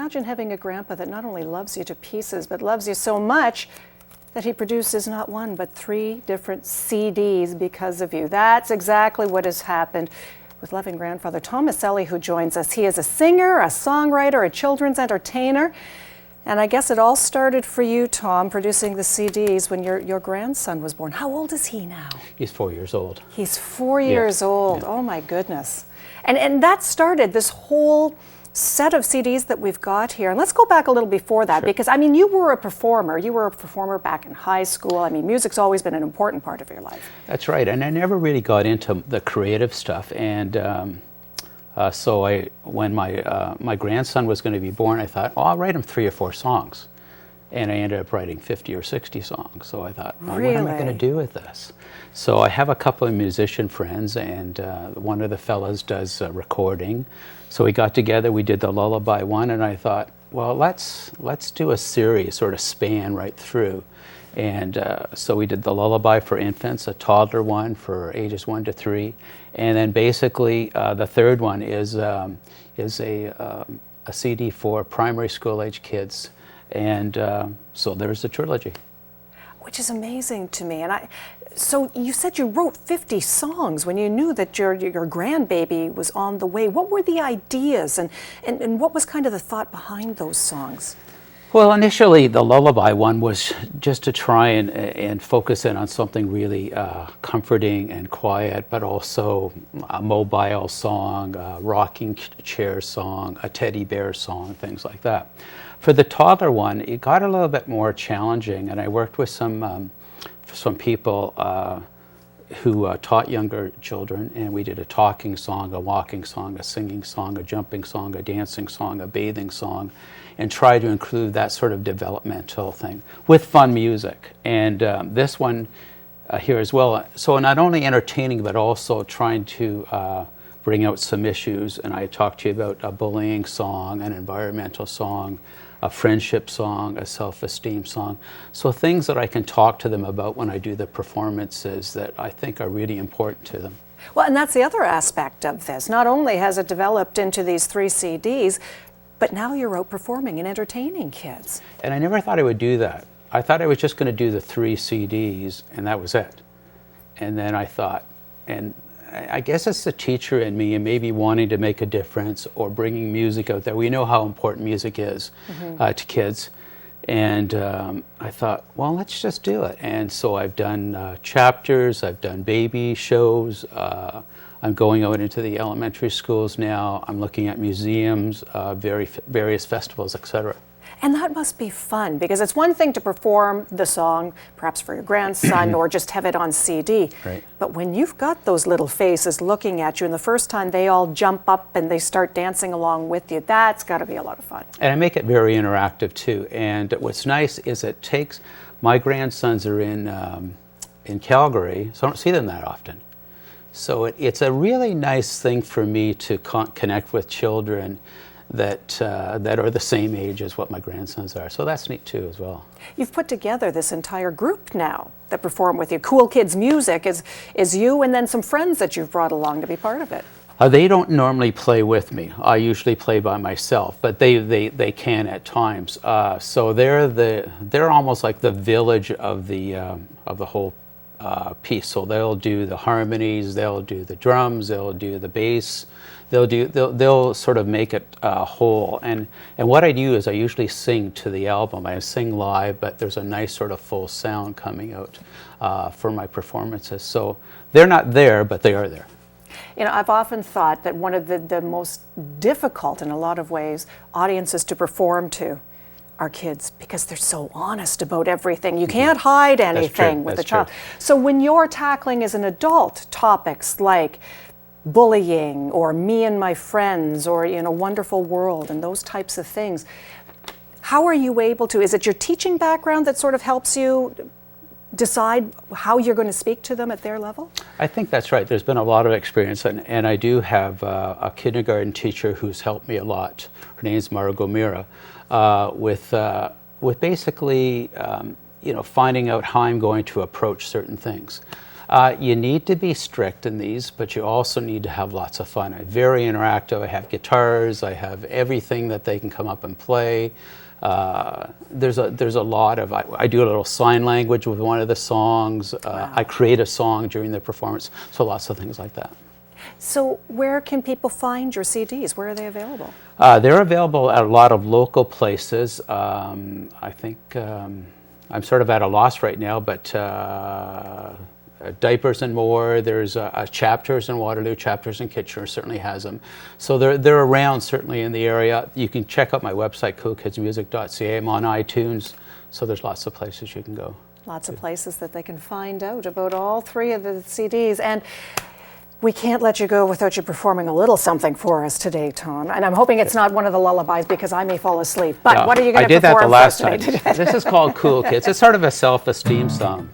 imagine having a grandpa that not only loves you to pieces, but loves you so much that he produces not one, but 3 different CDs because of you. That's exactly what has happened with loving grandfather Tom Miceli, who joins us. He is a singer, a songwriter, a children's entertainer. And I guess it all started for you, Tom, producing the CDs when your grandson was born. How old is he now? He's 4 years old. He's 4 years old. Yeah. Oh my goodness. And that started this whole set of CDs that we've got here. And let's go back a little before that, because I mean, you were a performer. You were a performer back in high school. I mean, music's always been an important part of your life. That's right. And I never really got into the creative stuff. And so when my grandson was going to be born, I thought, oh, I'll write him 3 or 4 songs. And I ended up writing 50 or 60 songs. So I thought, well, what am I going to do with this? So I have a couple of musician friends, and one of the fellas does recording. So we got together, we did the lullaby one, and I thought, well, let's do a series, sort of span right through. And so we did the lullaby for infants, a toddler one for ages 1 to 3, and then basically the third one is a CD for primary school age kids, and so there's the trilogy. Which is amazing to me. And so you said you wrote 50 songs when you knew that your grandbaby was on the way. What were the ideas, and what was kind of the thought behind those songs? Well, initially the lullaby one was just to try and focus in on something really comforting and quiet, but also a mobile song, a rocking chair song, a teddy bear song, things like that. For the toddler one, it got a little bit more challenging, and I worked with some people who taught younger children, and we did a talking song, a walking song, a singing song, a jumping song, a dancing song, a bathing song, and try to include that sort of developmental thing with fun music. And this one here as well, so not only entertaining, but also trying to bring out some issues. And I talked to you about a bullying song, an environmental song, a friendship song, a self-esteem song. So things that I can talk to them about when I do the performances that I think are really important to them. Well, and that's the other aspect of this. Not only has it developed into these 3 CDs, but now you're out performing and entertaining kids. And I never thought I would do that. I thought I was just going to do the 3 CDs and that was it. And then I thought, and I guess it's the teacher in me and maybe wanting to make a difference or bringing music out there. We know how important music is to kids. And I thought, well, let's just do it. And so I've done chapters, I've done baby shows. I'm going out into the elementary schools now. I'm looking at museums, various festivals, etc. And that must be fun, because it's one thing to perform the song, perhaps for your grandson, or just have it on CD. Right. But when you've got those little faces looking at you, and the first time they all jump up and they start dancing along with you, that's got to be a lot of fun. And I make it very interactive too. And what's nice is it takes, my grandsons are in Calgary, so I don't see them that often. So it's a really nice thing for me to connect with children that are the same age as what my grandsons are. So that's neat too as well. You've put together this entire group now that perform with you. Cool Kids Music is you and then some friends that you've brought along to be part of it. They don't normally play with me. I usually play by myself, but they can at times. So they're almost like the village of the whole piece. So they'll do the harmonies, they'll do the drums, they'll do the bass. They'll sort of make it whole. And what I do is I usually sing to the album. I sing live, but there's a nice sort of full sound coming out for my performances. So they're not there, but they are there. You know, I've often thought that one of the most difficult, in a lot of ways, audiences to perform to are kids, because they're so honest about everything. You can't hide anything with a child. So when you're tackling as an adult topics like bullying or me and my friends or Wonderful World and those types of things, how are you able to, is it your teaching background that sort of helps you decide how you're going to speak to them at their level? I think that's right. There's been a lot of experience, and I do have a kindergarten teacher who's helped me a lot. Her name's Margot Mira, with basically finding out how I'm going to approach certain things. You need to be strict in these, but you also need to have lots of fun. I'm very interactive. I have guitars. I have everything that they can come up and play. There's a lot of, I do a little sign language with one of the songs. Wow. I create a song during the performance, so lots of things like that. So where can people find your CDs? Where are they available? They're available at a lot of local places. I think I'm sort of at a loss right now, but Diapers and More, there's Chapters in Waterloo, Chapters in Kitchener certainly has them. So they're around certainly in the area. You can check out my website, coolkidsmusic.ca. I'm on iTunes, so there's lots of places you can go. Lots of places that they can find out about all three of the CDs. And we can't let you go without you performing a little something for us today, Tom. And I'm hoping it's not one of the lullabies because I may fall asleep. But what are you going to perform for us today? I did that the last time. This is called Cool Kids. It's sort of a self-esteem song.